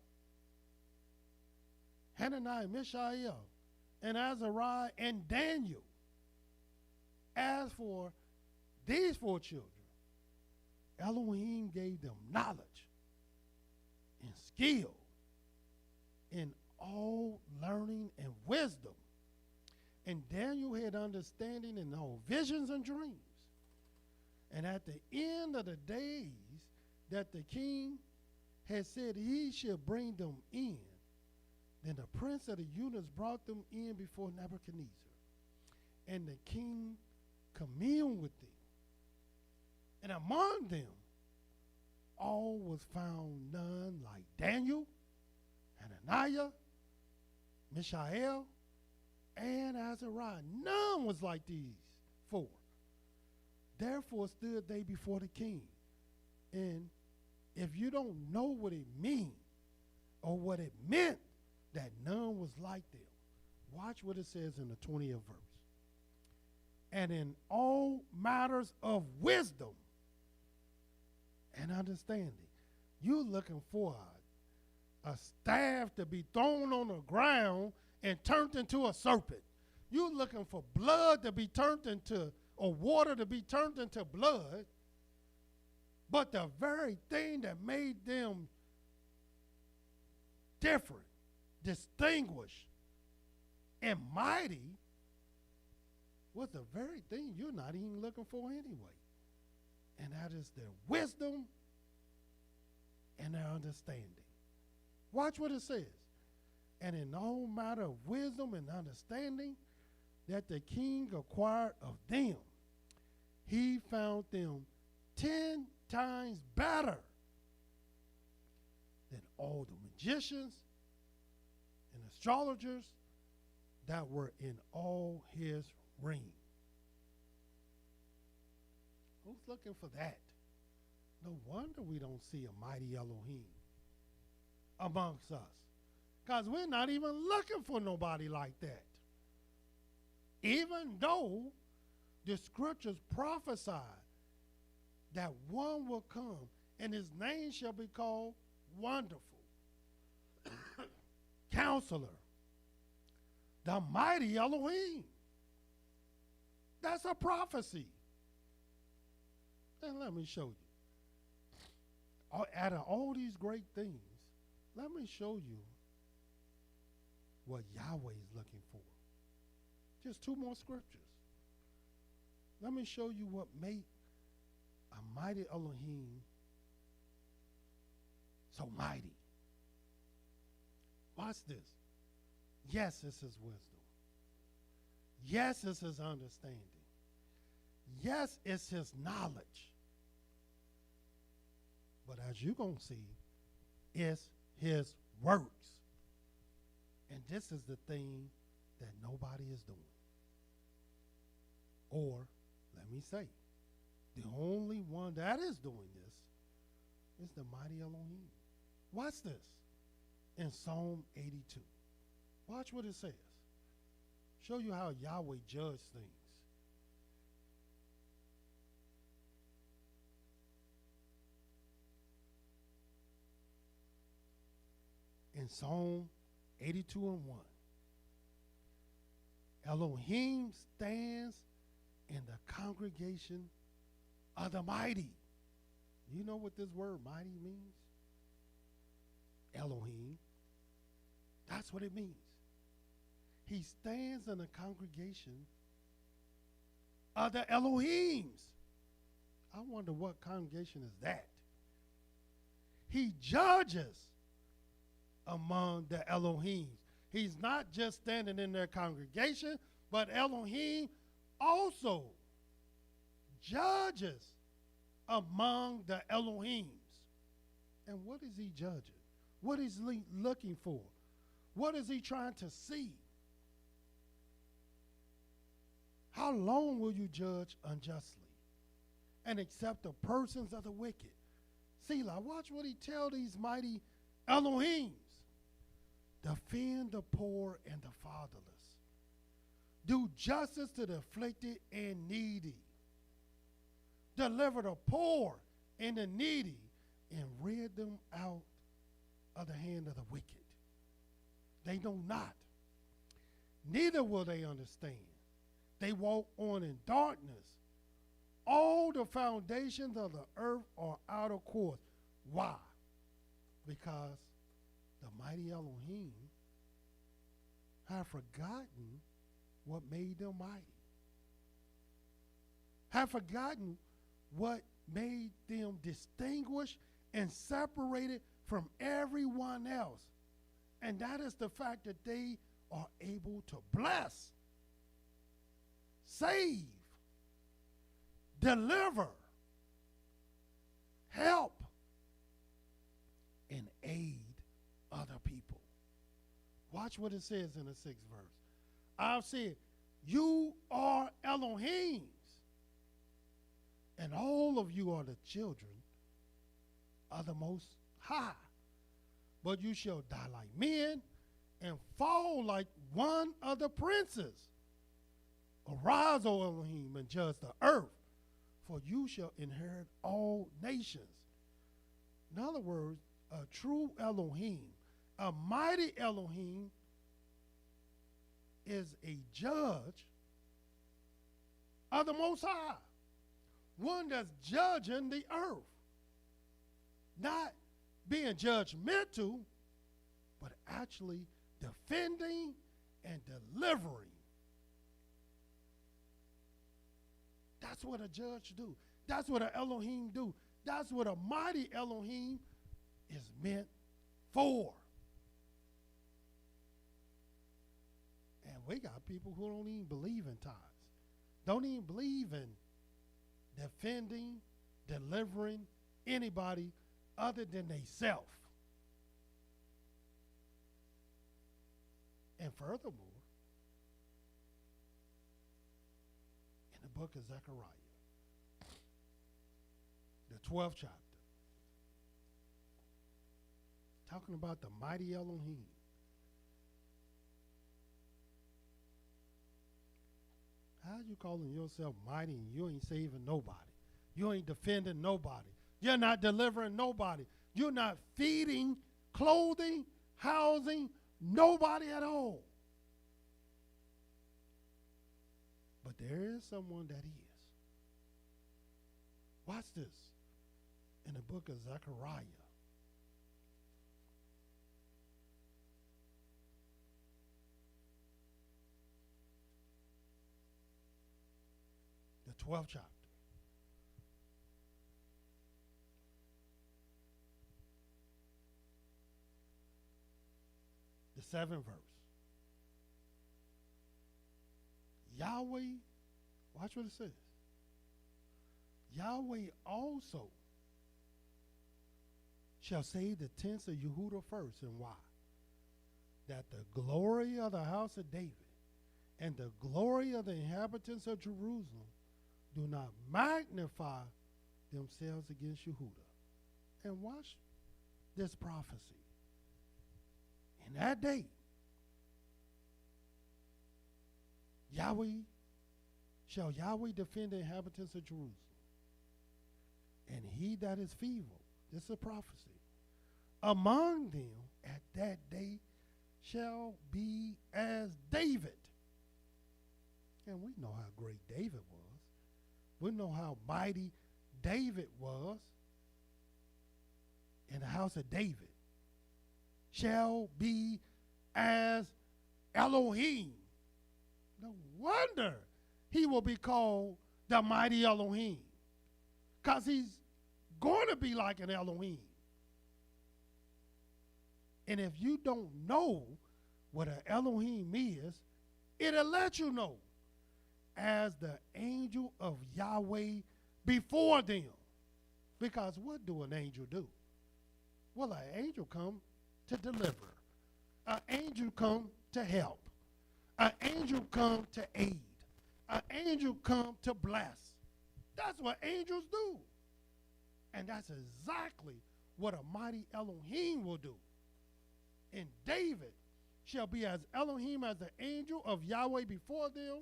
Hananiah, Mishael, and Azariah, and Daniel. As for these 4 children, Elohim gave them knowledge and skill in all learning and wisdom. And Daniel had understanding in all visions and dreams. And at the end of the days that the king had said he should bring them in, then the prince of the eunuchs brought them in before Nebuchadnezzar. And the king communed with them. And among them, all was found none like Daniel, Hananiah, Mishael, and Azariah. None was like these 4. Therefore stood they before the king. And if you don't know what it means or what it meant that none was like them, watch what it says in the 20th verse. And in all matters of wisdom and understanding, you're looking for a staff to be thrown on the ground and turned into a serpent. You're looking for blood to be turned into, or water to be turned into blood. But the very thing that made them different, distinguished, and mighty was the very thing you're not even looking for anyway. And that is their wisdom and their understanding. Watch what it says. And in all matter of wisdom and understanding that the king acquired of them, he found them 10 times better than all the magicians and astrologers that were in all his reign. Who's looking for that? No wonder we don't see a mighty Elohim amongst us, because we're not even looking for nobody like that. Even though the scriptures prophesy that one will come and his name shall be called Wonderful, Counselor, the mighty Elohim. That's a prophecy. And let me show you. Out of all these great things, let me show you what Yahweh is looking for. Just 2 more scriptures. Let me show you what made a mighty Elohim so mighty. Watch this. Yes, it's his wisdom. Yes, it's his understanding. Yes, it's his knowledge. But as you're going to see, it's his works. And this is the thing that nobody is doing. Or, let me say, the only one that is doing this is the mighty Elohim. Watch this in Psalm 82. Watch what it says. Show you how Yahweh judges things. In Psalm 82 and 1, Elohim stands in the congregation of the mighty. You know what this word mighty means? Elohim. That's what it means. He stands in the congregation of the Elohims. I wonder what congregation is that. He judges among the Elohims. He's not just standing in their congregation, but Elohim also judges among the Elohims. And what is he judging? What is he looking for? What is he trying to see? How long will you judge unjustly and accept the persons of the wicked? Selah, watch what he tells these mighty Elohims. Defend the poor and the fatherless. Do justice to the afflicted and needy. Deliver the poor and the needy and rid them out of the hand of the wicked. They know not, neither will they understand. They walk on in darkness. All the foundations of the earth are out of course. Why? Because the mighty Elohim have forgotten what made them mighty. Have forgotten what made them distinguished and separated from everyone else. And that is the fact that they are able to bless, save, deliver, help, and aid other people. Watch what it says in the 6th verse. I've said, you are Elohims, and all of you are the children of the Most High. But you shall die like men and fall like one of the princes. Arise, O Elohim, and judge the earth, for you shall inherit all nations. In other words, a true Elohim, a mighty Elohim, is a judge of the Most High, one that's judging the earth, not being judgmental, but actually defending and delivering. That's what a judge do. That's what an Elohim do. That's what a mighty Elohim is meant for. And we got people who don't even believe in tithes. Don't even believe in defending, delivering anybody other than they self. And furthermore, in the book of Zechariah, the 12th chapter, talking about the mighty Elohim. How you calling yourself mighty and you ain't saving nobody? You ain't defending nobody. You're not delivering nobody. You're not feeding, clothing, housing nobody at all. But there is someone that is. Watch this in the book of Zechariah. The 12th chapter. The 7th verse. Yahweh, watch what it says. Yahweh also shall save the tents of Yehudah first. And why? That the glory of the house of David and the glory of the inhabitants of Jerusalem do not magnify themselves against Yehudah. And watch this prophecy. In that day, shall Yahweh defend the inhabitants of Jerusalem. And he that is feeble, this is a prophecy, among them at that day shall be as David. And we know how great David was. We know how mighty David was in the house of David. Shall be as Elohim. No wonder he will be called the mighty Elohim, because he's going to be like an Elohim. And if you don't know what an Elohim is, it'll let you know. As the angel of Yahweh before them. Because what do an angel do? Well, an angel come to deliver. An angel come to help. An angel come to aid. An angel come to bless. That's what angels do. And that's exactly what a mighty Elohim will do. And David shall be as Elohim as the angel of Yahweh before them.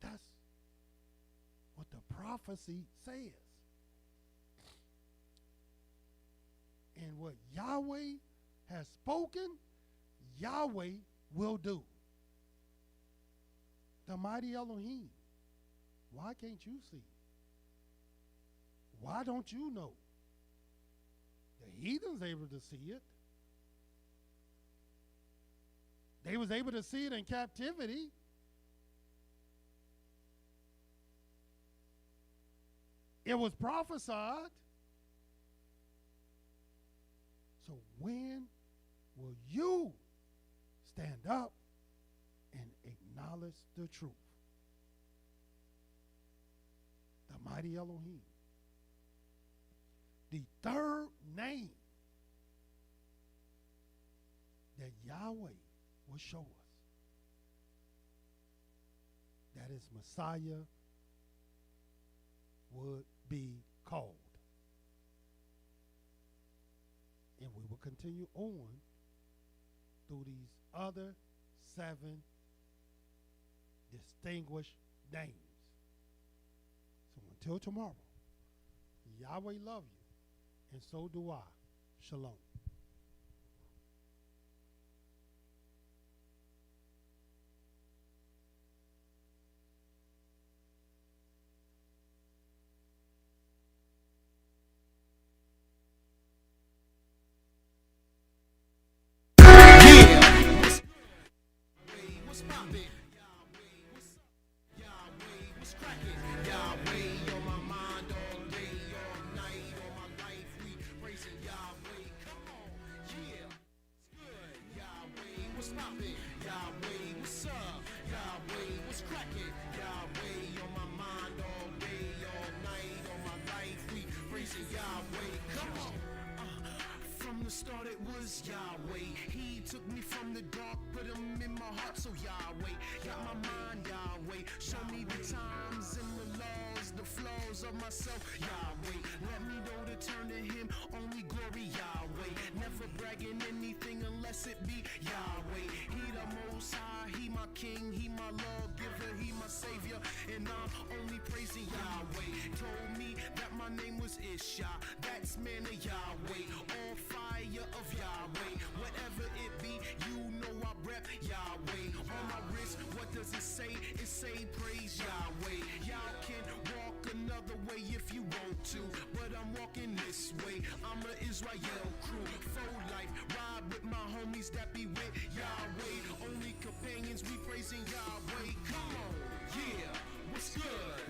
That's what the prophecy says. And what Yahweh has spoken, Yahweh will do. The mighty Elohim. Why can't you see? Why don't you know? The heathens able to see it. They was able to see it in captivity. It was prophesied. So when will you stand up and acknowledge the truth? The mighty Elohim. The third name that Yahweh will show us, that is Messiah would be called. And we will continue on through these other 7 distinguished names. So until tomorrow, Yahweh love you, and so do I. Shalom. From the start it was Yahweh. He took me from the dark, put him in my heart. So Yahweh, got my mind Yahweh. Show me the times and the laws, the flaws of myself. Yahweh, let me know to turn to him. Only glory Yahweh. Never bragging anything unless it be Yahweh. He the most high, he my king, he my lawgiver, he my savior. And I'm only praising Yahweh. Told me that my name was IshiYAH. That's man of Yahweh. All fire of Yahweh. Whatever it be, you know I rep Yahweh. On my wrist, what does it say? It say praise Yahweh. Y'all can walk another way if you want to, but I'm walking this way. I'm a Israel crew, full life, ride with my homies that be with Yahweh. Only companions, we praising Yahweh. Come on, yeah, what's good?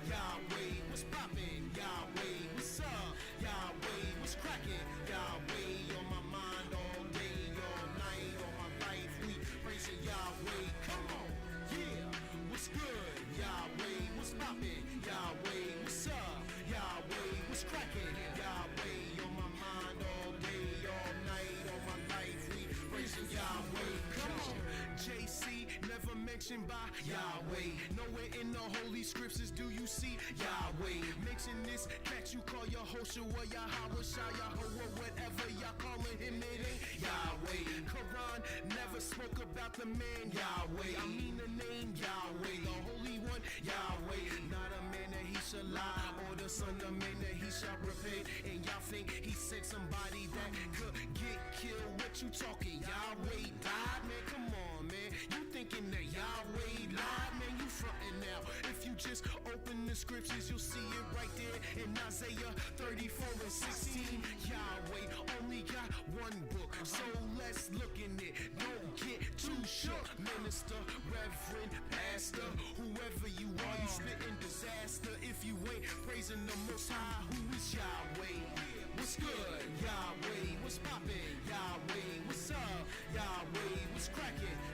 Yahweh, what's poppin'? Yahweh, what's up? Yahweh, what's crackin'? Yahweh, on my mind all day, all night, all my life, we praising Yahweh. Come on, yeah, what's good? Yahweh, what's poppin'? Yahweh, what's up? Yahweh, what's crackin'? Yahweh, on my mind all day, all night, all my life, we praising Yahweh. Come on, JC, never mentioned by Yahweh. Nowhere in the holy scriptures do you see Yahweh. Mention this that you call your HaleluYAH, YisraEL, whatever y'all calling him, it ain't Yahweh. Quran never spoke about the man Yahweh. I mean the name Yahweh, the Holy One Yahweh. Not a man that he shall lie, or the son of man that he shall repent. And y'all think he sent somebody that could get killed? What you talking? Yahweh died, man. Come on, man. You thinking that Yahweh lied, man? You frontin' now. If you just open the scriptures, you'll see it right there in Isaiah 34 and 16. Yahweh only got one book, so let's look in it. Don't get too shook. Minister, reverend, pastor, whoever you are, you spittin' disaster if you ain't praising the Most High, who is Yahweh. What's good? cracking.